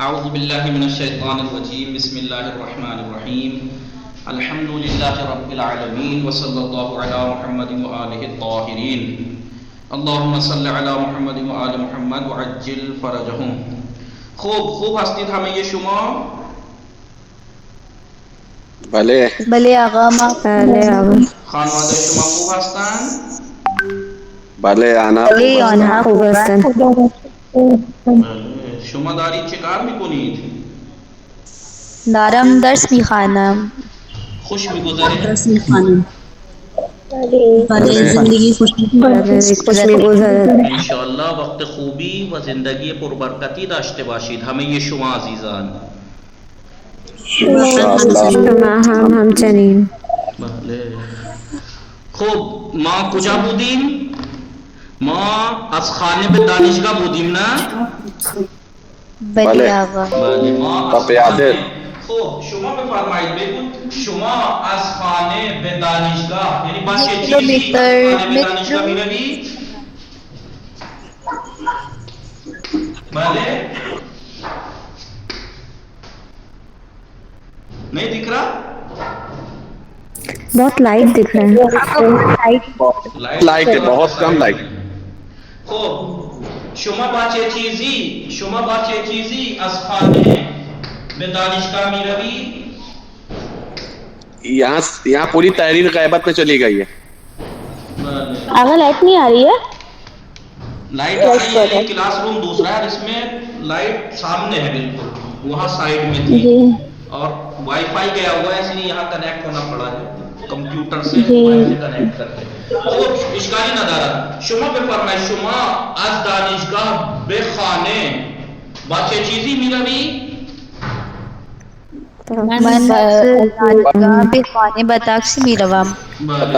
اعوذ باللہ من الشیطان الرجیم بسم اللہ الرحمن الرحیم الحمد للہ رب العالمین وصلی اللہ علی محمد وآلہ الطاہرین اللہم صلی علی محمد وآل محمد وعجل فرجہم. خوب ہستید ہمیں یہ شما بلے آقا خانواده شما خوب هستند؟ بله آنها خوب هستند. شما دارید چه کار میکنید؟ دارم درس میخوانم. خوش میگذره؟ درس میخوانم. زندگی خوش میگذره. انشاءاللہ وقت خوبی و زندگی پربرکتی داشته باشید همه شما عزیزان. شما هم همچنین. بله. خب ما کجا بودیم؟ ما از خانه به دانشگاه بودیم نه؟ بله آقا. بله ما از پیاده. خب شما بفرمایید بگید شما از خانه به دانشگاه یعنی با چه چیزی خانه به دانشگاه میروید؟ بله نہیں دکھ رہا؟ بہت لائٹ دکھ رہا ہے. لائٹ ہے، بہت کم لائٹ. خب شما با چه چیزی از خانه به دانشگاه میروید؟ یہاں پوری تحریر غیبت میں چلی گئی ہے. آگے لائٹ نہیں آ رہی ہے. لائٹ آ رہی ہے، کلاس روم دوسرا ہے، اس میں لائٹ سامنے ہے بالکل، وہاں سائڈ میں تھی اور وائی فائی گیا ہوا ہے، اس لیے یہاں کنیکٹ ہونا پڑا ہے کمپیوٹر سے وائی سے کنیکٹ کر کے. خب اشکالی ندارد. شما بفرمایید شما از دانشگاه به خانه با چه چیزی میروی؟ من دانشگاه به خانه با تاکسی میروم. من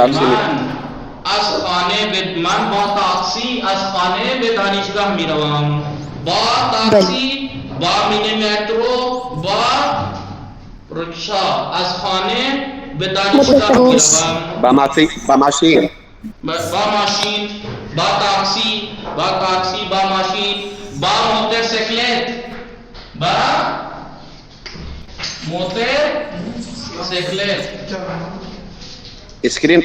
با تاکسی از خانه به دانشگاه میروم. با تاکسی، با مینی مترو، با رکشا از خانه به دانشگاه میروم. با ماشین، با تاکسی، با ماشین، با موتورسیکلت، با موتورسیکلت. اسکرین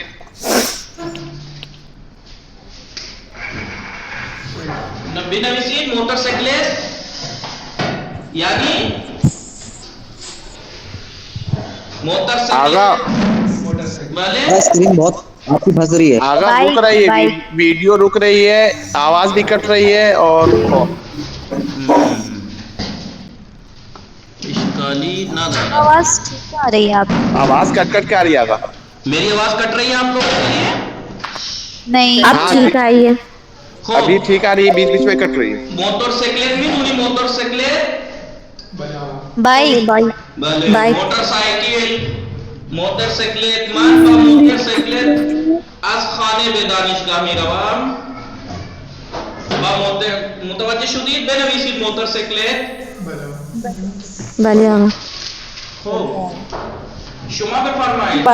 بنویسید موتورسیکلت یعنی آگا اسکرین بہت آپ کی پھنس رہی ہے. آگا رک رہی ہے، ویڈیو رک رہی ہے، آواز بھی کٹ رہی ہے اور اشکالی نہ دارا. آواز ٹھیک آ رہی ہے آپ کی. آواز کٹ کے آ رہی ہے. آگا میری آواز کٹ رہی ہے آپ لوگوں کے لیے؟ نہیں اب ٹھیک آئی ہے. ابھی ٹھیک آ رہی ہے، بیچ بیچ میں کٹ رہی ہے. موتورسیکلت بھی نہیں، موتورسیکلت بائک. موٹر سائیکل، موتورسیکلت من با موتورسیکلت از خانه به دانشگاه میروم. با متوجه شدید؟ بنویسید موتورسیکلت. بله آقا. خب شما بفرمایید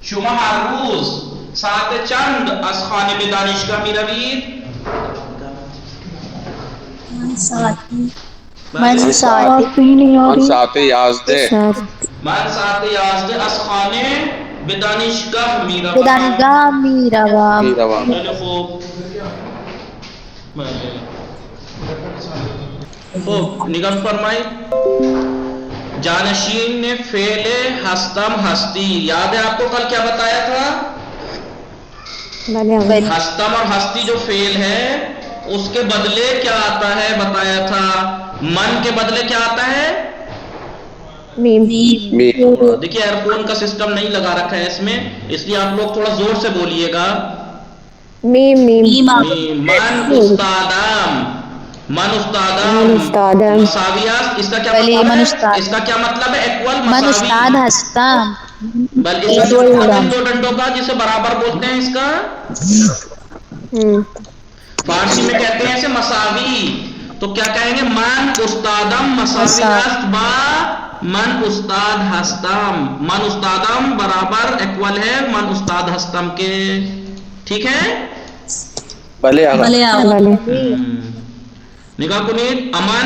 شما هر روز ساعت چند از خانه به دانشگاه میروید؟ من ساعت من ساعت 11 من ساعت 11 از خانه به دانشگاه میروم. به دانشگاه میروم. خیلی خوب. خوب نگاه فرمایید. جانشین نے فعل ہستم ہستی، یاد ہے آپ کو کل کیا بتایا تھا؟ ہستم اور ہستی جو فعل ہے اس کے بدلے کیا آتا ہے بتایا تھا. من کے بدلے کیا آتا ہے؟ دیکھیے ایئر فون کا سسٹم نہیں لگا رکھا ہے اس میں، اس لیے آپ لوگ تھوڑا زور سے بولیے گا. من استادم، من استادم مساویات. اس کا کیا مطلب ہے؟ اس کا کیا مطلب ہے؟ ایکول من مساوی. استاد ہستم. بلکہ اس کا دو ڈنڈوں کا جسے برابر بولتے ہیں اس کا فارسی میں کہتے ہیں اسے مساوی. تو کیا کہیں گے؟ من استادم مساویات با من استاد ہستم. من استادم برابر ایکول ہے من استاد ہستم کے. ٹھیک ہے؟ بھلے نگاہ کنید. امن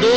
2।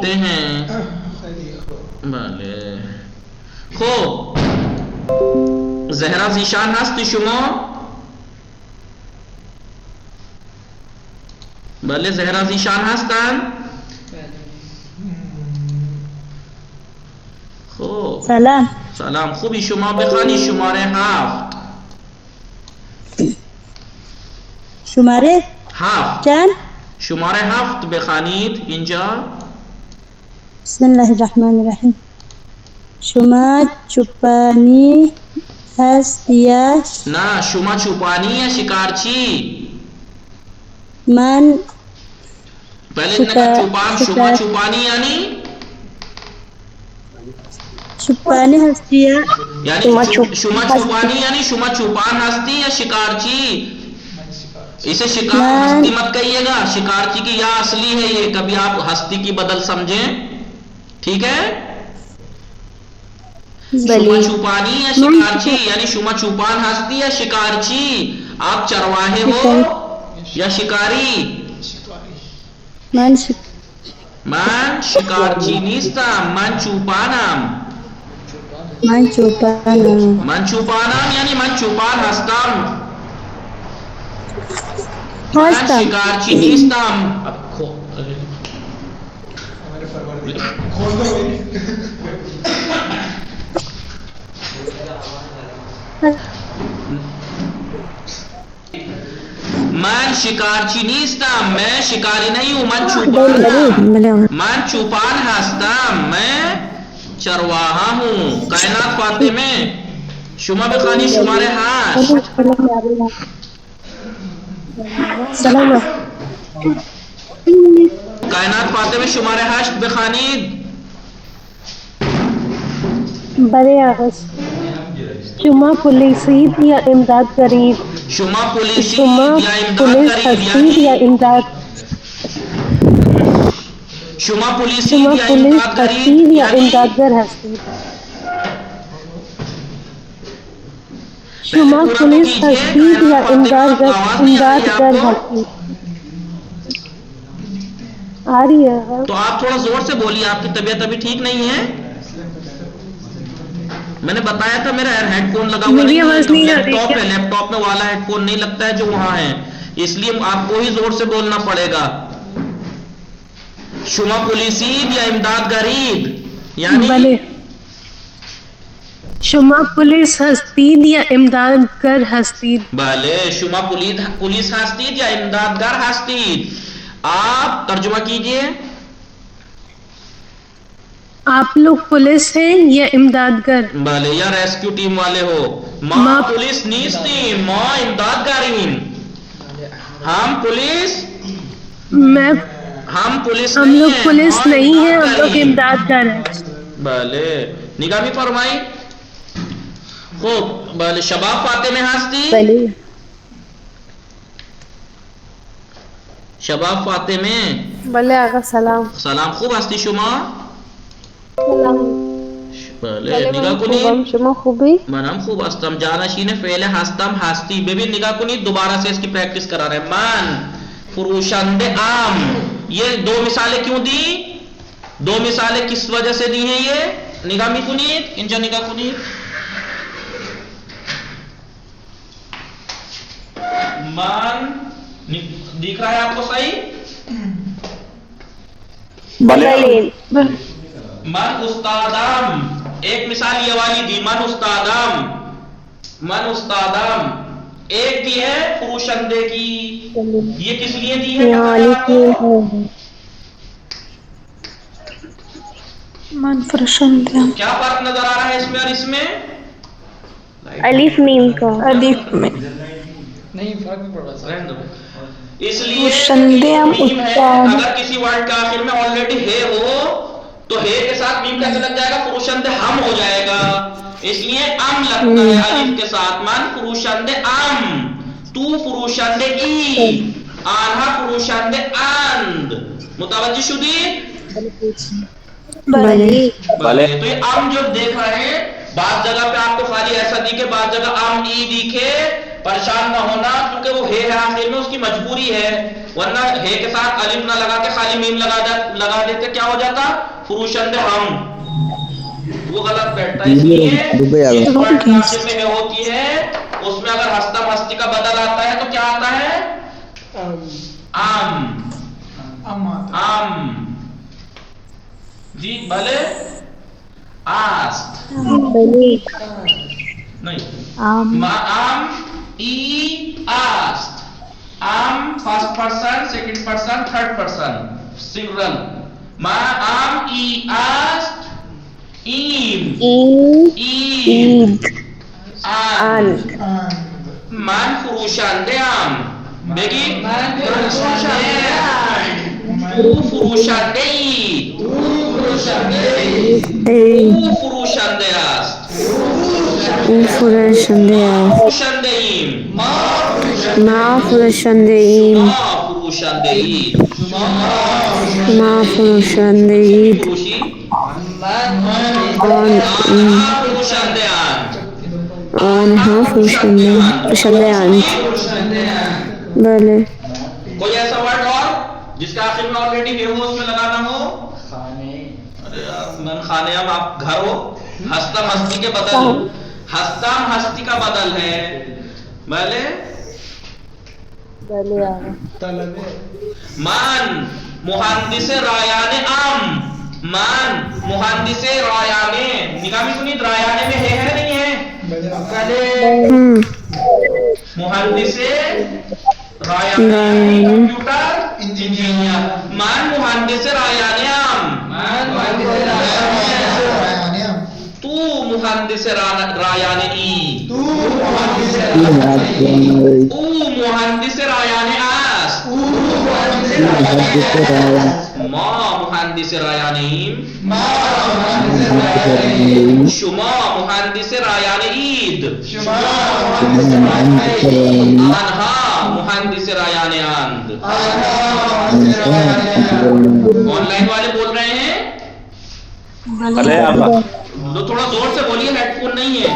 پڑھتے ہیں. بله خب زهرا زیشان هستی شما؟ بله زهرا زیشان هستن؟ خب سلام. سلام. خوبی شما بخوانی شماره 7. شماره 7 چند؟ شماره 7 بخوانید اینجا. بسم الله الرحمن الرحیم. شما چوپانی هست یا نه شما چوپانی یا شکارچی؟ من پہلے اتنا کا چوپان شما چوپانی یعنی چوپانی هست یا یعنی شما چوپانی یعنی شما چوپان ہستی یا شکارچی؟ اسے شکار ہستی مت کہیے گا، شکارچی کی یا اصلی ہے یہ، کبھی آپ ہستی کی بدل سمجھیں. ٹھیک ہے. شما چوپانی یا شکارچی یعنی شما چوپان ہستی یا شکارچی؟ آپ چرواہے ہو یا شکاری؟ من شکارچی نیستم، من چوپانم. من چوپانم. من چوپانم یعنی من چوپان هستم. من شکارچی نیستم. من شکارچی نیستم، میں شکاری نہیں ہوں، من چوپان. من چوپان هستم، میں چرواہا ہوں. کائنات فاطمه شما بخوانی شماره 8. سلام. کائنات فاطمه شماره 8 بخوانید. بڑے آغاز. شما پولیسید یا امداد غریب؟ شما پولیسی شما یا امداد پولیس غریب هستید یا یعنی امداد؟ شما پولیسی شما یا پولیس امداد هستید غریب یا یعنی امدادگر هستید؟ شما پولیس هستید یا امدادگر هستید؟ آ رہی ہے. تو آپ تھوڑا زور سے بولیے، آپ کی طبیعت ابھی ٹھیک نہیں ہے. میں نے بتایا تھا میرا ہیڈ فون لگا ہوا نہیں ہے، لیپ ٹاپ میں والا ہیڈ فون نہیں لگتا ہے جو وہاں ہے، اس لیے آپ کو ہی زور سے بولنا پڑے گا. شما پولیسید یا امداد غریب یعنی بله. شما پولیس هستید یا امدادگر هستید؟ بله شما پولیس هستید یا امدادگر هستید. آپ ترجمہ کیجئے. آپ لوگ پولیس ہیں یا امدادگر؟ بله یا ریسکیو ٹیم والے ہو. ما پولیس نیستیم، ما امدادگاریم. ہم پولیس ہم پولیس ہم نہیں لوگ ہیں، پولیس ما نہیں ہیں، ہم لوگ امدادگاریم. امدادگر ہیں. بله نگاہ می فرمائی. خوب بله شباب فاطمه هستی؟ شباب فاطمه. بله آقا سلام. سلام. خوب هستی شما؟ سلام. بله نگاه کنید. شما خوبی؟ منم خوب هستم. جانشین فعل هستم هستی. ببین نگاه کنید دوبارہ سے اس کی پریکٹس کرا رہے ہیں. من فروشنده ام. یہ دو مثالیں کیوں دی؟ دو مثالیں کس وجہ سے دی ہیں؟ یہ نگاہ می کنید، اینجا نگاہ کنید. من دیکھ رہا ہے آپ کو صحیح؟ من استادم. ایک مثال یہ والی دی، من استادم. من استادم. ایک دی ہے فروشندے کی، یہ کس لیے دی ہے؟ من فروشنده. کیا فرق نظر آ رہا ہے اس میں اور اس میں؟ الف میم کا. الف میں نہیں فرق نہیں پڑ رہا. اس لیے فروشنده ہم میم ہے، استاد. اگر کسی ورڈ کا آخر میں آلریڈی ہے ہو تو ہے کے ساتھ میم کیسے لگ جائے گا؟ فروشندے ہم ہو جائے گا، اس لیے ام لگتا ہے الف کے ساتھ. من فروشندے ام، تو فروشندے ای، آنها فروشنده اند. متوجہ شدی؟ بله. تو یہ ام جو دیکھ رہے ہیں، بعض جگہ پہ آپ کو خالی ایسا دکھے، بعض جگہ ام ای دکھے، پریشان نہ ہونا کیونکہ وہ ہے آخر میں، اس کی مجبوری ہے. ورنہ ہے کے ساتھ الف نہ لگا کے خالی میم لگا دیتے کیا ہو جاتا؟ فروشند ہم. وہ غلط بیٹھتا ہے. اس لیے جس ورڈ کے آخر میں ہے ہوتی ہے اس میں اگر ہستم ہستی کا بدل آتا ہے تو کیا آتا ہے؟ آم. جی بھلے آست نہیں آم ای آست. آم first person second person third person singular. ما آم ای آست ایم آن. من فروشنده ام. بگید من فروشنده ام. او فروشنده ای. او فروشنده است. او فروشنده است. فروشنده ایم. ما فروشنده ایم. شما فروشنده اید. ما فروشنده اید. فروشی آنها فروشنده اند. آنها فروشنده اند. بله. کوئی ایسا ورڈ اور جس کا آخر میں آلریڈی ہے ہو اس میں لگانا ہو؟ ارے یار من خانے ہم آپ گھر ہو. ہستم ہستی کے بدل ہستم ہستی کا بدل ہے. بھلے مان مہندس رایان ام. مان مہندس رایان. نگاہ میں سنید رایان میں ہے نہیں ہے؟ مہندس رایان کمپیوٹر انجینئر. مان مہندس رایان ام. تو مہندس رایان ای. او مہندس رایان است. ما مهندس رایانیم. شما مهندس رایان اید. آنها مهندس رایان اند. آن لائن والے بول رہے ہیں؟ تو تھوڑا زور سے بولیے ہیڈ فون نہیں ہے.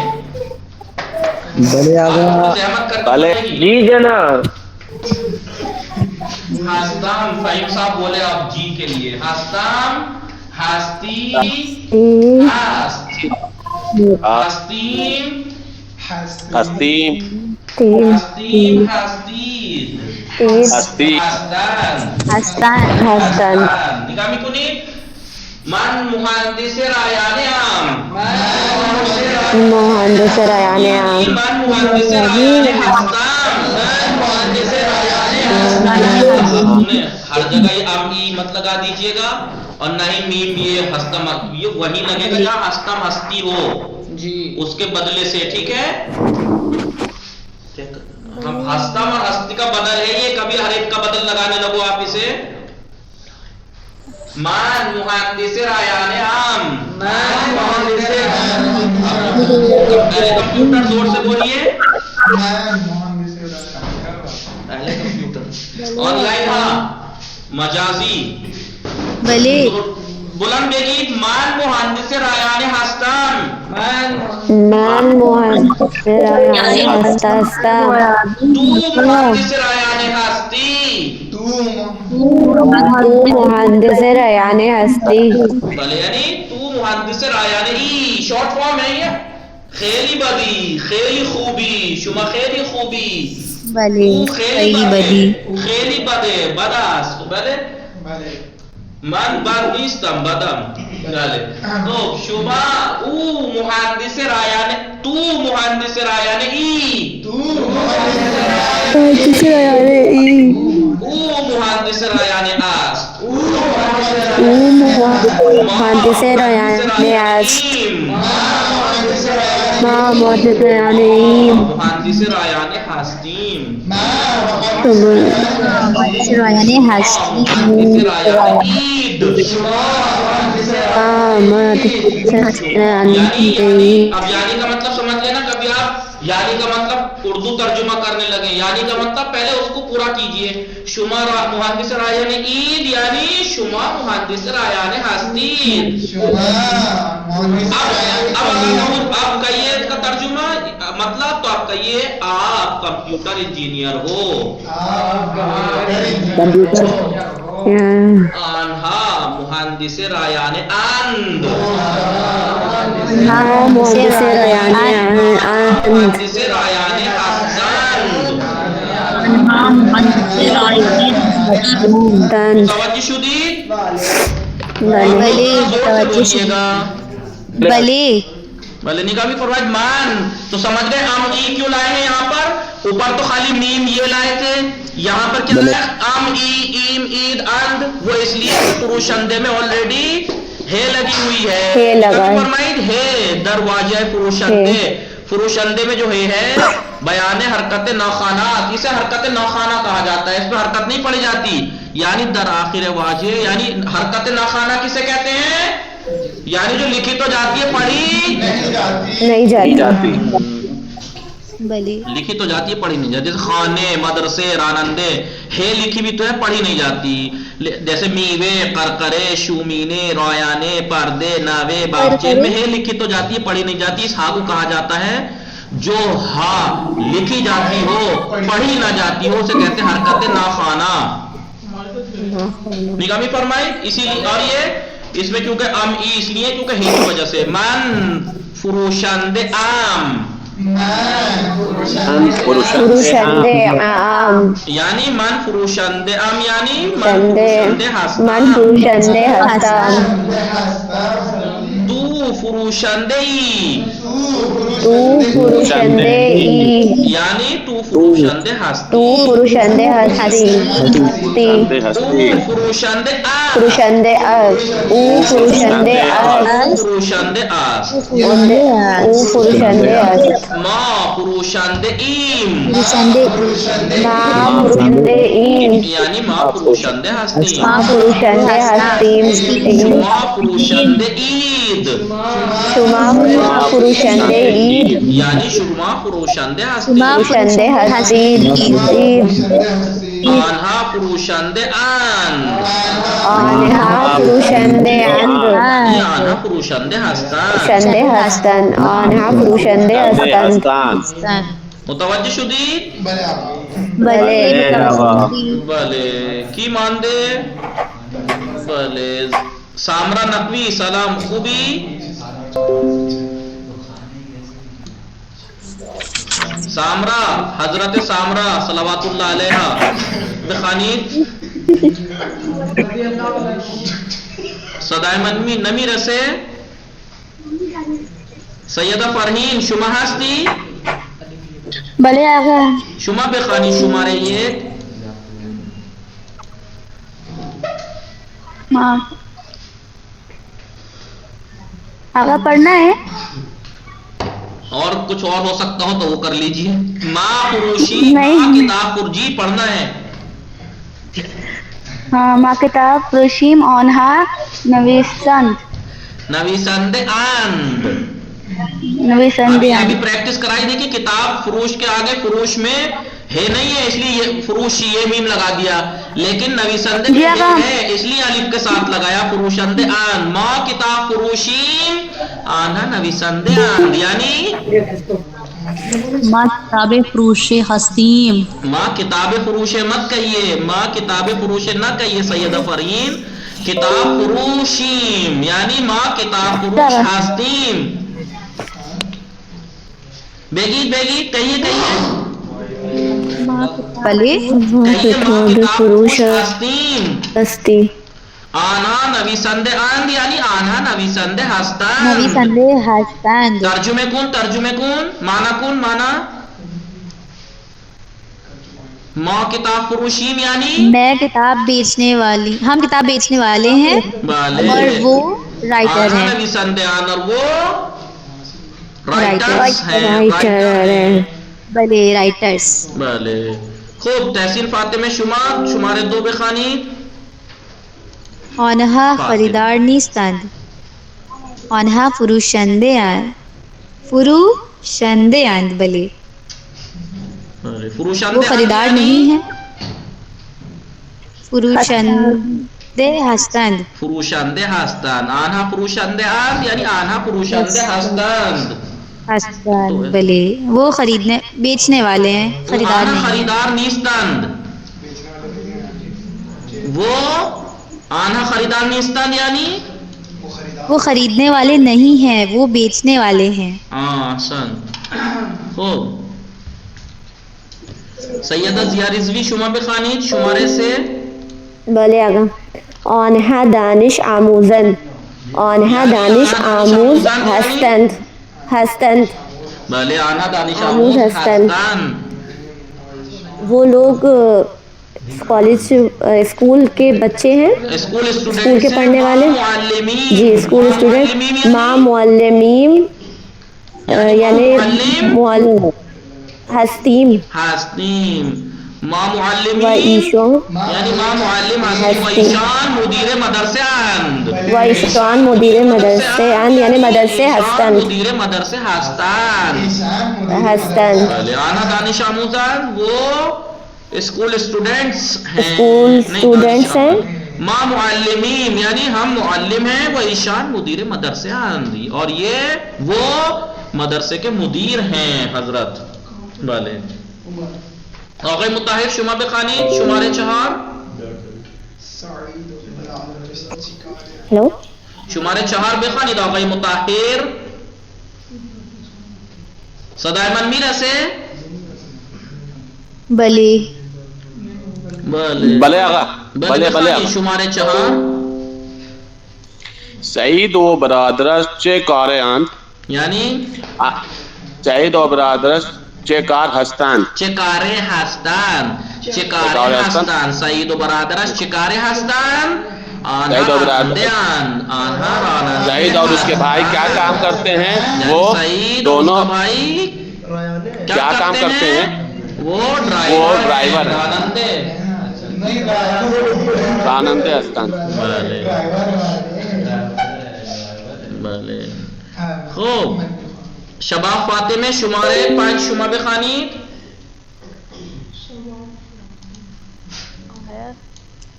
جی جناب. ہستم فہیم صاحب بولے آپ جی کے لیے. ہستم ہستی ہست. ہستیم ہستیم ہستیم ہستید ہستی ہستن. نگاہ می کنید. من مهندس رایان ام. مهندس رایان ام. من مهندس رایان هستم. ہر جگہ یہ ام ای مت لگا دیجیے گا اور نہ ہی میم یہ ہستم. یہ وہی لگے گا جہاں ہستم ہستی ہو جی اس کے بدلے سے. ٹھیک ہے ہم ہستم اور ہستی کا بدل ہے یہ. کبھی ہر ایک کا بدل لگانے لگو آپ اسے. مان مہندس رایان ام. کمپیوٹر زور سے بولیے. پہلے کمپیوٹر. آن لائن ہاں مجازی بلے بلند بگید. مان مهندس رایان هستم. من مهندس رایان هستم. تو مهندس رایان هستی. تو مهندس رایان هستی. بله یعنی تو مهندس رایان ای. شارٹ فارم ہے یہ. خیلی بدی خیلی خوبی. شما خیلی خوبی. بلے خیلی بدی. خیلی بده بد است. بله من بد نیستم بدم. بله خب شما او مهندس رایان. تو مهندس رایان ای. مهندس رایان ای. او مهندس رایان است. او مهندس رایان است. ما مهندس Ryan M. مهندس Ryan هستیم. مهندس Ryan هستی. مهندس Ryan اید. مهندس رایان یعنی ایم. اب یعنی کا مطلب سمجھ لینا. کبھی آپ یعنی کا مطلب اردو ترجمہ کرنے لگے، یعنی کا مطلب پہلے اس کو پورا کیجئے. شما مہندس رایان عید یعنی شما مہندس رایان ہستید. اب آپ کہیے اس کا ترجمہ مطلب، تو آپ کہیے آپ کمپیوٹر انجینئر ہو. آنہا مہندس رایان اند، مہندس رایان اند، مہندس رایان حسن. توجہ شدید، بلے توجہ سے گا. بلے بھلے نگاہ بھی فرمائے مان. تو سمجھ گئے ام ای کیوں لائے ہیں یہاں پر؟ اوپر تو خالی میم یہ لائے تھے، یہاں پر کیا لائے ام ای ایم عید اند. وہ اس لیے فروشندے میں آلریڈی ہے لگی ہوئی ہے. ہے لگا ہے. فرمائید ہے دروازہ فروشندے. فروشندے میں جو ہے بیان حرکت ناخانات، اسے حرکت ناخانہ کہا جاتا ہے. اس میں حرکت نہیں پڑی جاتی، یعنی در آخر واجہ. یعنی حرکت ناخانہ کسے کہتے ہیں؟ یعنی جو لکھی تو جاتی ہے پڑھی نہیں جاتی. بلے لکھی تو جاتی ہے پڑھی نہیں جاتی. جیسے خانے، مدرسے، رانندے، ہے لکھی بھی تو ہے پڑھی نہیں جاتی. جیسے میوے، کرکرے، شومینے، رویانے، پردے، ناوے، باغچے میں ہے لکھی تو جاتی ہے پڑھی نہیں جاتی. اس ہا کو کہا جاتا ہے جو ہا لکھی جاتی ہو پڑھی نہ جاتی ہو، اسے کہتے ہیں حرکت ناخانہ. نگاہ بھی فرمائی. اسی لیے اور یہ اس میں کیونکہ ام ای اس لیے کیونکہ ہی کی وجہ سے. من فروشند عام، فروشندے عام، یعنی من فروشند عام یعنی من شندے، فروشند من فروشندے ہستان. تو فروشند ای، تو فروشندے ای یعنی تو فروشند ہستی. تو فروشندے ہستی. او فروشند آس، فروشندے اس، او فروشندے اس، فروشند آس. او فروشندے اس. ما فروشند ایم، ما فروشندے این، یعنی ما فروشند ہستی. ما فروشندے ہستیم. شما فروشند عید، شما فروشندے عید، یعنی شما فروشند ہستی. فروشندے ہستید. آنها فروشند اند، آنها فروشندے اند، یعنی آنها فروشنده هستند. فروشندے هستند. آنها فروشندے هستند. متوجه شدید؟ بله. بله. کی مانده؟ بله. سامرا نقوی سلام، خوبی؟ سامرا، حضرت سامرا صلوات اللہ علیہ بخانید صدای منمی نمی رسه. سیدہ فرحین شما هستی؟ بله آقا. شما بخانی شماره یک. آقا پڑھنا ہے؟ اور کچھ اور ہو سکتا ہو تو وہ کر لیجئے. ما فروشی، ما کتاب فرجی پڑھنا ہے. ہاں. ما کتاب فروشیم آنها نویسند. نویسند اند. نویسند ابھی پریکٹس کرائی دی کہ کتاب فروش کے آگے فروش میں ہے نہیں ہے، اس لیے یہ فروش یہ میم لگا دیا. لیکن نویسند میں ہے اس لیے الف کے ساتھ لگایا فروشند اند. ما کتاب فروشیم آنها نویسند اند، یعنی ما کتاب فروش ہستیم. ماں کتاب فروش مت کہیے، ماں کتاب فروش نہ کہیے سیدہ فرین. کتاب فروشیم یعنی ماں کتاب فروش ہستیم. بیگی بیگی کہیے کہیے بلے کہیے ماں کتاب فروش ہستیم. ہستی. آنا نویسند اند یعنی آنا نویسند ہستند. نویسنده هستند. ترجمه کن، ترجمه کن، معنی کن، معنی. ما کتاب فروشیم یعنی میں کتاب بیچنے والی، ہم کتاب بیچنے والے ہیں اور وہ رائٹر ہیں. نویسندیان اور وہ رائٹرز ہیں. بلے رائٹرز. بلے. خوب. تحسین فاطمه شما شماره 2 بخوانید. آنها خریدار نیستند، آنها فروشنده اند. فروشنده اند بلے فروشنده وہ خریدار نہیں ہیں. فروشنده هستند. فروشنده هستند. آنها فروشنده اند یعنی آنها فروشنده هستند. هستند بلے وہ خریدنے بیچنے والے ہیں، خریدار آنها نہیں. خریدار نیستند. وہ آنها خریدار نیستند یعنی وہ خریدنے والے نہیں ہیں، وہ بیچنے والے ہیں. احسن. خوب. سیدہ ضیاء رضوی شما بخوانید شماره 3. بله آقا. آنها دانش آموزند. آنها دانش آموز هستند. بله آنها دانش آموز آموز هستند. هستند. وہ لوگ کالج اسکول کے بچے ہیں، اسکول اسکول کے اسٹوڈنٹ پڑھنے والے. جی اسکول اسٹوڈنٹ. ماں معلمین یعنی معلم ہستیم ہستیم. ماں و معلمین ایشان یعنی ماں معلم ہستیم و ایشان مدیر مدرسه اند. و ایشان مدیر مدرسه اند یعنی مدرسه هستند. مدیر مدرسه هستند. بله آنها دانش آموزند وہ اسکول اسٹوڈنٹس ہیں. اسکول اسٹوڈنٹس ہیں. ماں معلمین یعنی ہم معلم ہیں. وہ ایشان مدیر مدرسے اند اور یہ وہ مدرسے کے مدیر ہیں حضرت. بله آقای مطهر شما بخوانید شماره 4. ہلو شماره 4 بخوانید آقای مطهر. صدای من میرسه؟ بلے بله بله آقا. بله بله بخوانید آقا. شماره 4. سعید و برادرش چه کارند؟ یعنی سعید و برادرش چه کار هستند؟ چه کاره هستند. چه کاره هستند. سعید و برادرش چه کاره هستند. آنها سعید و برادر راننده اند. آنها راننده سعید اور اس کے بھائی کیا کام کرتے ہیں؟ وہ سعید دونوں اور بھائی کیا کام کرتے ہیں؟ وہ ڈرائیور ہیں. راننده راننده هستند. بله بله. خوب شباب فاطمه شماره 5 شما بخوانید.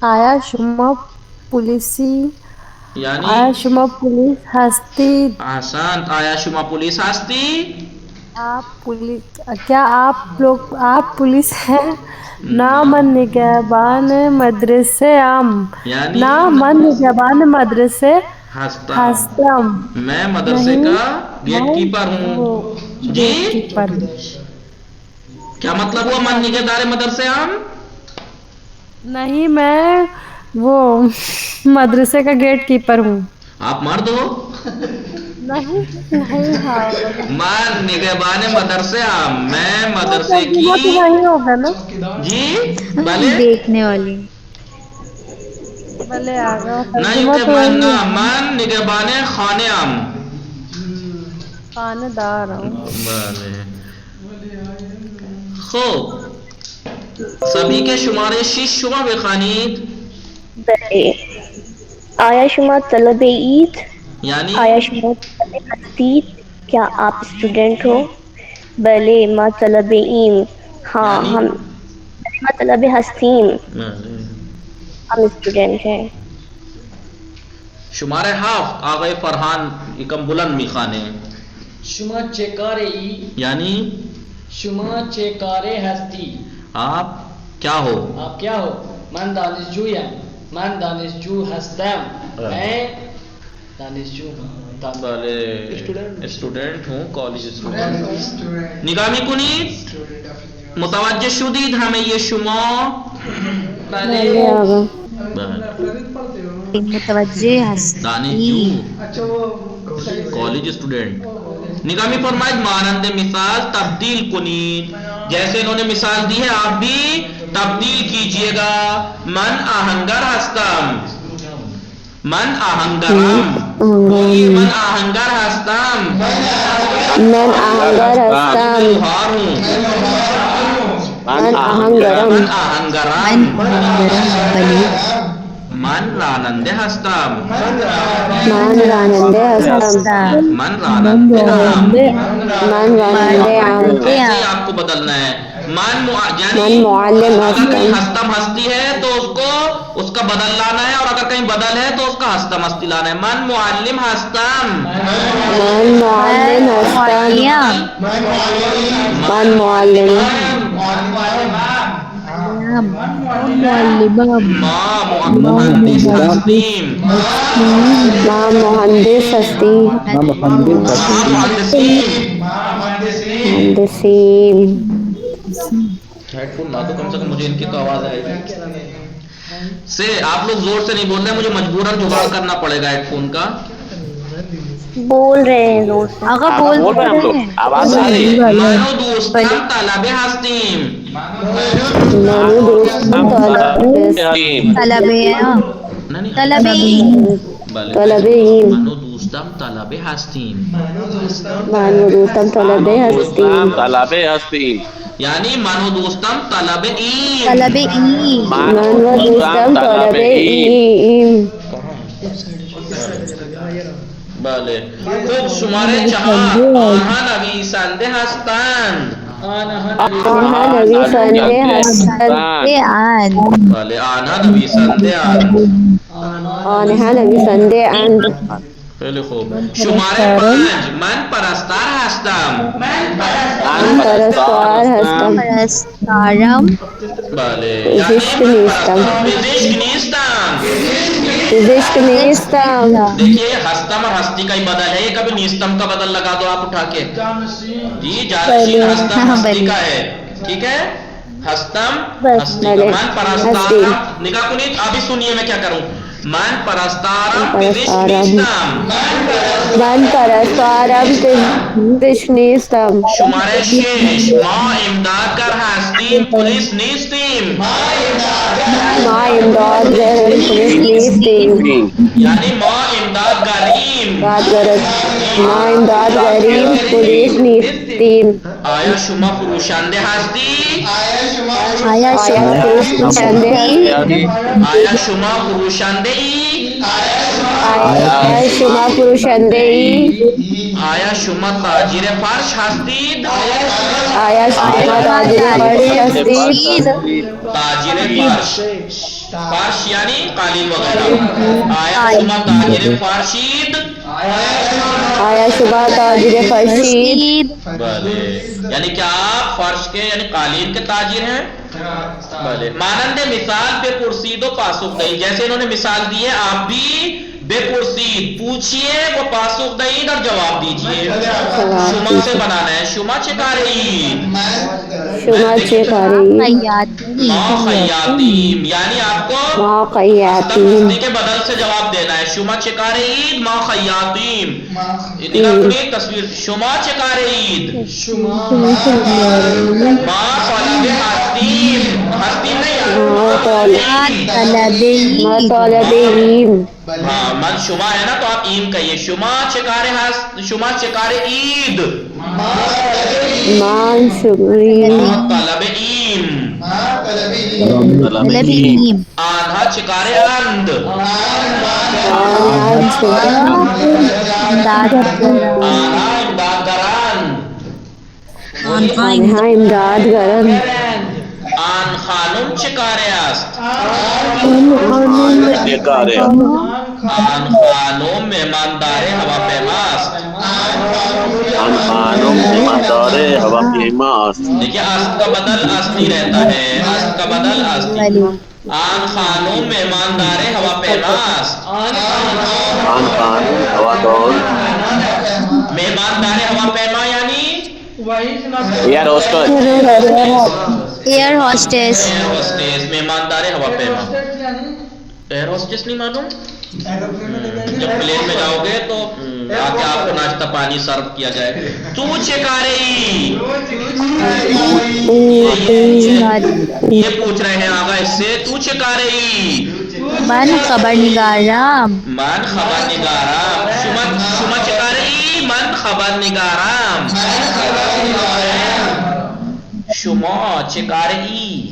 آیا شما پولیسی یعنی آیا شما پولیس هستید؟ احسنت. آیا شما پولیس هستی؟ کیا آپ پولیس ہیں؟ نہ من نگہبان مدرسه یعنی نہ من نگہبان مدرسه ہستم. میں مدرسے کا گیٹ کیپر ہوں. جی کیا مطلب ہوا من نگہدار مدرسے عام؟ نہیں میں وہ مدرسے کا گیٹ کیپر ہوں. آپ مرد ہو؟ نہیں ہاں من نگہبان مدرسے عام. میں مدرسے کی نہیں ہوگا نا. جی بھلے دیکھنے والی. بھلے آگا نہیں کہ من نگہبان خانے عام. خانه دار ہوں. بله خوب سبھی کے شماره 6 شما بخوانید. بله آیا شما طلب عید یعنی آیا شما طلب هستید؟ کیا آپ اسٹوڈنٹ ہو؟ بله ما طلب ایم. ہاں ہم ما طلب هستیم. ہم اسٹوڈنٹ ہیں. شماره 7 آقای فرحان یکم بلند میخوانه. شما چه کاره ای؟ یعنی شما چه کاره هستی؟ آپ کیا ہو؟ آپ کیا ہو؟ من دانشجویم. من دانشجو هستم. میں دانشجو بله استودنت ہوں کالج استودنت. نگاه میکنید متوجه شدید همه شما؟ بله آقا. متوجہ ہستی. دانشجو کالج اسٹوڈنٹ. نگاہ میں فرمائید مانند مثال تبدیل کنید. جیسے انہوں نے مثال دی ہے آپ بھی تبدیل کیجئے گا. من آہنگر ہستم. من آہنگرم. من آہنگر ہستم. من آہنگر هستم. لوہار ہوں. من آہنگرم. من آہنگرم. بلے من راننده هستم من راننده هستم من راننده ام من راننده ام ایسے ہی آپ کو بدلنا ہے من من معلم اگر کہیں هستم ہستم ہستی ہے تو اس کا بدل لانا ہے اور اگر کہیں بدل ہے تو اس کا ہستم ہستی لانا ہے من معلم هستم من معلم هستم من معلم ما مهندس هستیم ما مهندس هستیم مهندسین ہیڈ فون لا دو کم سے کم مجھے ان کی تو آواز آئے گی سے آپ لوگ زور سے نہیں بول رہے مجھے مجبوراً جگاڑ کرنا پڑے گا ہیڈ فون کا بول رہے ہیں زور سے آقا بول بول رہے ہیں ہم لوگ آواز آ رہی ہے منو دوستم طلب هستیم منو دوستم طلب طلبیم منو دوستم طلب هستیم منو دوستم طلب هستیم طلب هستیم یعنی منو دوستم طلب این طلب این منو دوستم طلب ایم بله خوب شماره 4 آنها نویسنده هستند آنها نویسنده هستند بله آنها نویسنده اند آنها نویسنده اند خیلی خوب شماره 5 من پرستار هستم من پرستار هستم پرستارم بله پزشک نیستم پزشک نیستم پزشک نیستم دیکھیے ہستم اور ہستی کا ہی بدل ہے یہ کبھی نیستم کا بدل لگا دو آپ اٹھا کے جی جانشین ہستم ہستی کا ہے ٹھیک ہے ہستم ہستی کا من پرستارم نگاہ کنید ابھی سنیے میں کیا کروں من پرستارم پزشک نیستم من پرستارم پزشک نیستم شماره 6 ما امدادگر هستیم پلیس نیستیم ما امدادگر پلیس نیستیم یعنی ما امدادگریم ما امدادگریم پلیس نیستیم آیا شما فروشنده هستی آیا فروشنده هستی آیا شما فروشنده ای آیا شما فروشنده ای آیا شما تاجر فرش هستید آیا شما تاجر فرش هستید تاجر فرش فرش یعنی قالین وغیرہ آیا شما تاجر فرشید آیا شما تاجر فرشید بله یعنی کیا آپ فرش کے یعنی قالین کے تاجر ہیں بله مانند مثال بے پرسید و پاسخ دہید جیسے انہوں نے مثال دی ہے آپ بھی بے پرسید پوچھئے وہ پاسخ دہید اور جواب دیجئے شما سے بنانا ہے شما چکارید شما چکارید ما خیاتیم یعنی آپ کو ما خیاتیم ہستی کے بدل سے جواب دینا ہے شما چکارید ما خیاتیم نگاہ کنید تصویر شما چکارید ما طالب هستیم ہستیم نہیں ما طالبیم ہاں من شما ہے نا تو آپ ایم کہیے شما چکارے شما چکارے عید مان شکرین طلب ایم طلب این آنها چکارے اند آنها امدادگران آنها امدادگران آن خانم چکارے است آن خانم مہماندار ہواپیما است دیکھیے است کا بدل استی رہتا ہے است کا بدل استی آن خانم مہماندار ہواپیما است مہماندار ہواپیما یعنی ایئر ہوسٹس ایئر ہوسٹس مہماندار ہواپیما ایئر ہوسٹس نہیں معلوم جب پلین میں جاؤ گے تو آگے آپ کو ناشتہ پانی سرو کیا جائے تو چکارئی یہ پوچھ رہے ہیں آگا اس سے تو چکارئی من خبر نگارم من خبر نگارم شما چکارئی من خبر نگارم شما چکارئی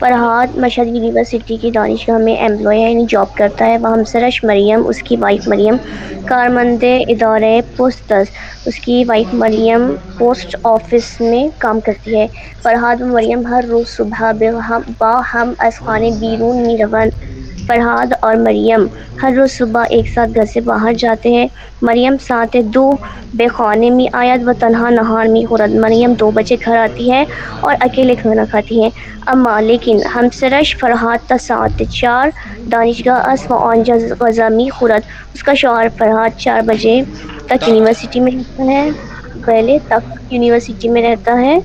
فرحات مشہد یونیورسٹی کی دانشگاہ میں ایمپلائی ہے، یعنی جاب کرتا ہے. وہ ہمسرش مریم، اس کی وائف مریم کارمند ادارہ پوسٹس، اس کی وائف مریم پوسٹ آفس میں کام کرتی ہے. فرحات و مریم ہر روز صبح باہم از خانے بیرون میروند. فرحات اور مریم ہر روز صبح ایک ساتھ گھر سے باہر جاتے ہیں. مریم ساعت 2 بے خانے میں آیت و تنہا نہار میں خورد. مریم 2 بجے گھر آتی ہے اور اکیلے کھانا کھاتی ہے. اما لیکن ہمسرش فرحات تا ساعت 4 دانشگاہ اس و آنجا غذا می خورد. اس کا شوہر فرحات 4 بجے تک یونیورسٹی میں رہتا ہے، پہلے تک یونیورسٹی میں رہتا ہے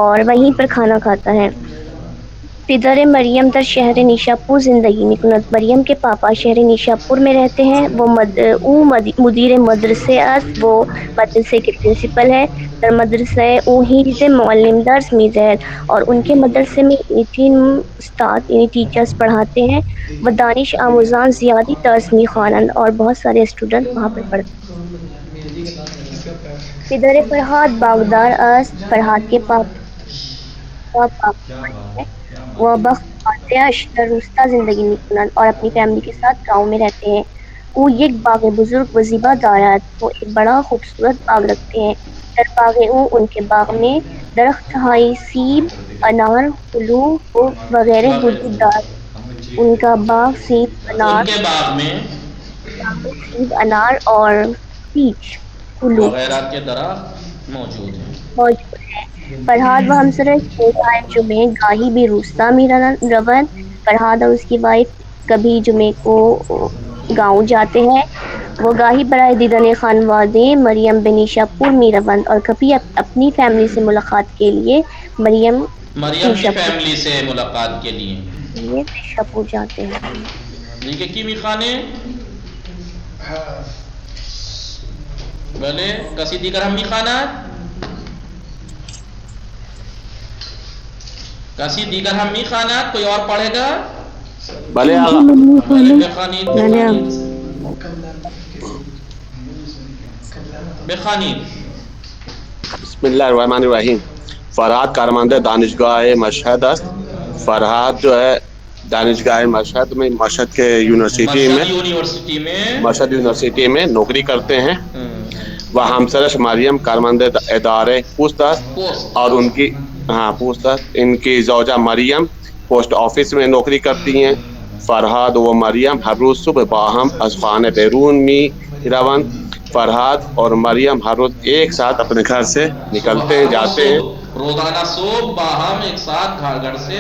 اور وہیں پر کھانا کھاتا ہے. پدر مریم در شہر نیشاپور زندگی میں کند. مریم کے پاپا شہر نیشاپور میں رہتے ہیں. وہ مدیر مدرسے است، وہ مدرسے کے پرنسپل ہے. در مدرسے او ہی معلم درس میزید اور ان کے مدرسے میں 18 استاد یعنی ٹیچرز پڑھاتے ہیں. وہ دانش آموزان زیادی درس می خوانند اور بہت سارے اسٹوڈنٹ وہاں پر پڑھتے ہیں. پدر فرحات باغدار است. فرحات کے پاپا وہ بخش در روستا زندگی می کنند اور اپنی فیملی کے ساتھ گاؤں میں رہتے ہیں. وہ ایک باغ بزرگ و زیبا دارد. وہ ایک بڑا خوبصورت باغ رکھتے ہیں. در باغ ان کے باغ میں درخت ہائی سیب، انار، کلو وغیرہ وجود دار. ان کا باغ سیب، ان کے باغ میں انار اور پیچ کلو وغیرہ کے درخت موجود ہیں. موجود ہے. فرحات و ہمسرش جمعے گاہی بھی روستا میں روند. فرحات اور اس کی وائف کبھی جمعے کو گاؤں جاتے ہیں. وہ گاہی برائے دیدن خانوادے مریم بنیشا پور میں روند اور کبھی اپنی فیملی سے ملاقات کے لیے مریم کی فیملی سے ملاقات کے لیے نیشا پور جاتے ہیں. دیکھیں کی میخانے بلے کسی دیگر ہم میخانہ کسی دیگر ہم میخانات کوئی اور پڑھے گا؟ بھلے بخانید. بسم اللہ الرحمن الرحیم. فرحات کارمند دانشگاہ مشہد است. فرحات جو ہے دانشگاہ مشہد میں مشہد کے یونیورسٹی میں نوکری کرتے ہیں. وہ ہمسرش مریم کارمند ادارے پوسٹ است اور ان کی پوسٹ است. ان کی زوجہ مریم پوسٹ آفس میں نوکری کرتی ہیں. فرحات و مریم ہر روز صبح باہم از خانہ بیرون می روند. فرحات اور مریم ہر روز ایک ساتھ اپنے گھر سے نکلتے ہیں، جاتے ہیں. روزانہ صبح باہم ایک ساتھ گھر سے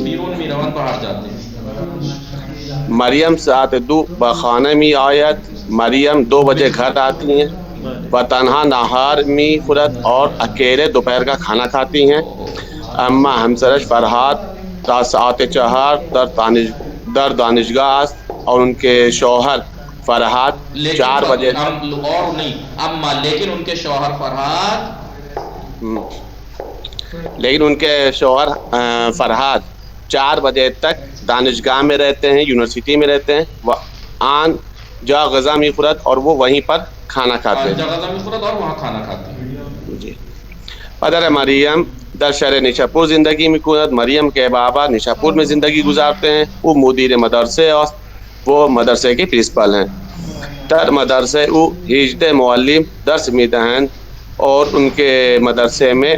بیرون می روند باہر جاتے ہیں. مریم ساعت 2 بخانہ می آیت. مریم 2 بجے گھر آتی ہیں. و تنہا نہار می خورد اور اکیلے دوپہر کا کھانا کھاتی ہیں. اما ہمسرش فرحات تا ساعت 4 در دانشگاہ است اور ان کے شوہر فرحات 4 بجے اور نہیں اما لیکن ان کے شوہر فرحات 4 بجے تک دانشگاہ میں رہتے ہیں، یونیورسٹی میں رہتے ہیں. وہ آن جا غذا می خورد اور وہ وہیں پر کھانا کھاتے ہیں. جی. پدر مریم در شہر نیشاپور زندگی میں کند. مریم کے بابا نیشاپور میں زندگی گزارتے ہیں. وہ مدیر مدرسے وہ مدرسے کے پرنسپل ہیں. در مدرسے او 18 معلم درس میدہند اور ان کے مدرسے میں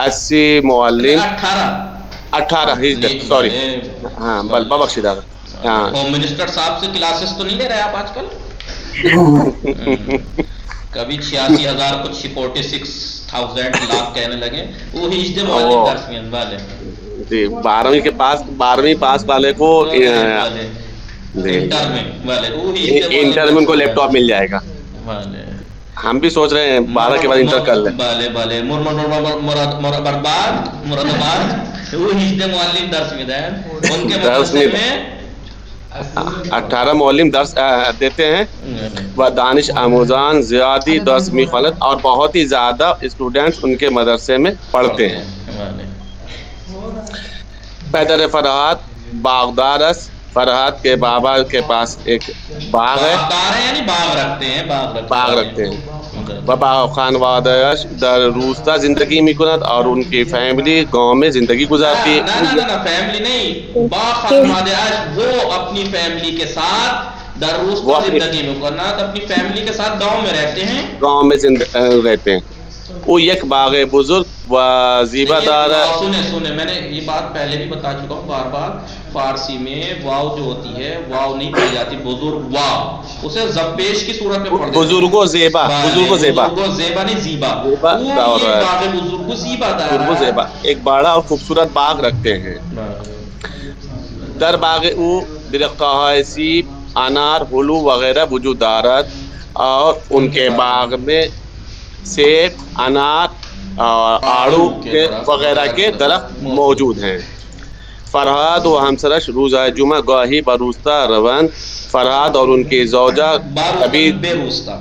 80 معلم 18 سوری ببخشید ہوم منسٹر صاحب سے کلاسز تو نہیں لے رہے آپ آج کل؟ کبھی 86,000 کچھ 46,000 لاکھ کہنے لگے. وہ 18 معلم درس میدہند والے جی 12ویں پاس والے کو انٹر میں ان کو لیپ ٹاپ مل جائے گا. ہم بھی سوچ رہے ہیں 12 کے بعد انٹر کر لیں. مراد آباد وہ 18 معلم درس میدہند. ان کے مدرسے میں 18 معلم درس دیتے ہیں. وہ دانش آموزان زیادی درس می خوانند اور بہت ہی زیادہ اسٹوڈنٹس ان کے مدرسے میں پڑھتے ہیں. پدر فرحات باغدار است. فرحات کے بابا کے پاس ایک باغ ہے. یعنی باغ رکھتے ہیں. باغ رکھتے ہیں. و با خانواده‌اش در روستا زندگی میکند اور ان کی فیملی گاؤں میں زندگی گزارتی ہے. نہ فیملی نہیں، با خانواده اش وہ اپنی فیملی کے ساتھ در روستا زندگی میں کرنا، اپنی فیملی کے ساتھ گاؤں میں رہتے ہیں، گاؤں میں رہتے ہیں. وہ یک باغ بزرگ و زیبا دار. سنیں میں نے یہ بات پہلے بھی بتا چکا ہوں بار بار، فارسی میں واو جو ہوتی ہے واو نہیں پڑھی جاتی، بزرگ واو، اسے زبیش کی صورت میں پڑھ بزرگ و زیبا، بزرگ و زیبا، زیبا نہیں زیبا، باغ بزرگ زیبا ایک بڑا اور خوبصورت باغ رکھتے ہیں. در باغ او درختہ های سیب، انار، ہلو وغیرہ وجود دارد اور ان کے باغ میں سیب، انار اور آڑو وغیرہ کے درخت موجود ہیں. فرحاد و ہمسرش روزہ جمعہ گاہی بروستا روند. فرحاد اور ان کی زوجہ کبھی بیروستا،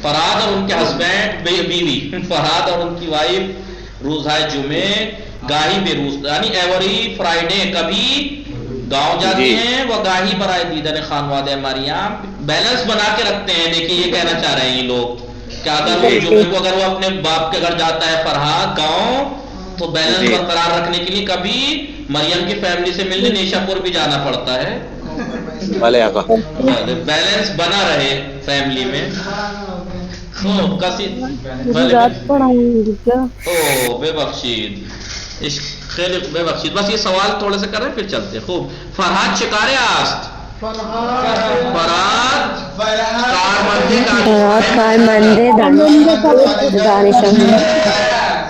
فرحاد اور ان کے ہسبینڈ بیوی، فرحاد اور ان کی وائف روزہ جمعے گاہی بیروستا، یعنی ایوری فرائیڈے کبھی گاؤں جاتے ہیں، وہ گاہی برائے دیدن خانوادہ مریم. بیلنس بنا کے رکھتے ہیں. دیکھیے یہ کہنا چاہ رہے ہیں یہ لوگ کہ اگر وہ جمعے کو اگر وہ اپنے باپ کے گھر جاتا ہے فرحاد گاؤں، تو بیلنس برقرار رکھنے کے لیے کبھی مریم کی فیملی سے ملنے نیشا پور بھی جانا پڑتا ہے، بیلنس بنا رہے فیملی میں. بے بخشید بے بخشید. بس یہ سوال تھوڑے سے کر رہے ہیں پھر چلتے ہیں. خوب. فرحاد شکارے آست، فرحاد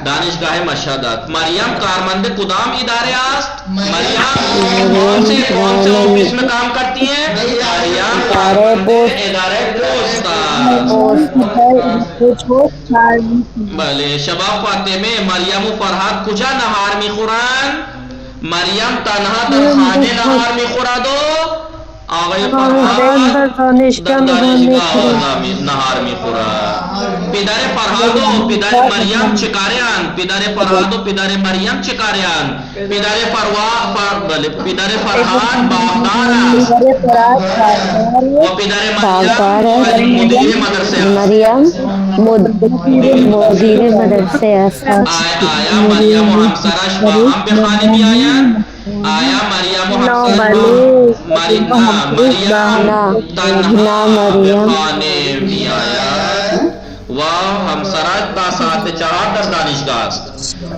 دانشگاہ مشہدات. مریم کارمند کدام ادارے آست، مریم کون سے آفس میں کام کرتی ہیں، مریم ادارے بله. شباب فاطمه مریم و فرحاد کجا نهار میخورن؟ مریم تنها در خانه نهار میخورد و آقای فرحاد در دانشگاه نهار میخورد. پدر فرحاد و پدر مریم چکاریان، پدر فرحاد و پدر مریم چکاریان. پدر فرحاد باغدار است و پدر مریم مدیر مدرسه است. مدیر مدرسه است. آیا مریم و همسرش با هم به خانه می آیند؟ آیا مریم و همسرش مریم تنها به خانه می آید و همسرش تا ساعت 4 در دانشگاه است.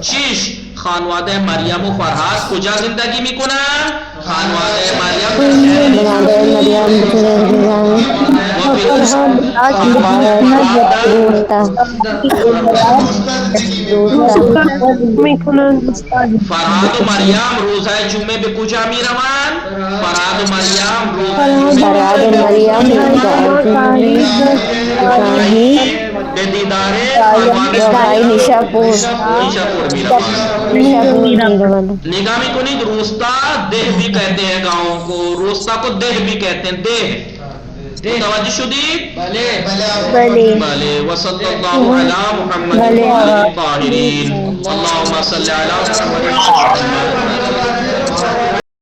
6. خانواده مریم و فرحاد کجا زندگی می کنند؟ خانواده مریم فرحاد و مریم روزه جمعه به کجا می روند؟ فرحاد و مریم به دیدار نیشاپور می روند. نگاہ میں کنید روستا دہ بھی کہتے ہیں گاؤں کو، روستا کو دہ بھی کہتے ہیں، دہ. توجہ شدید؟ بلے. وصلی اللہ علی محمد الطاہرین. اللہم صلی علی محمد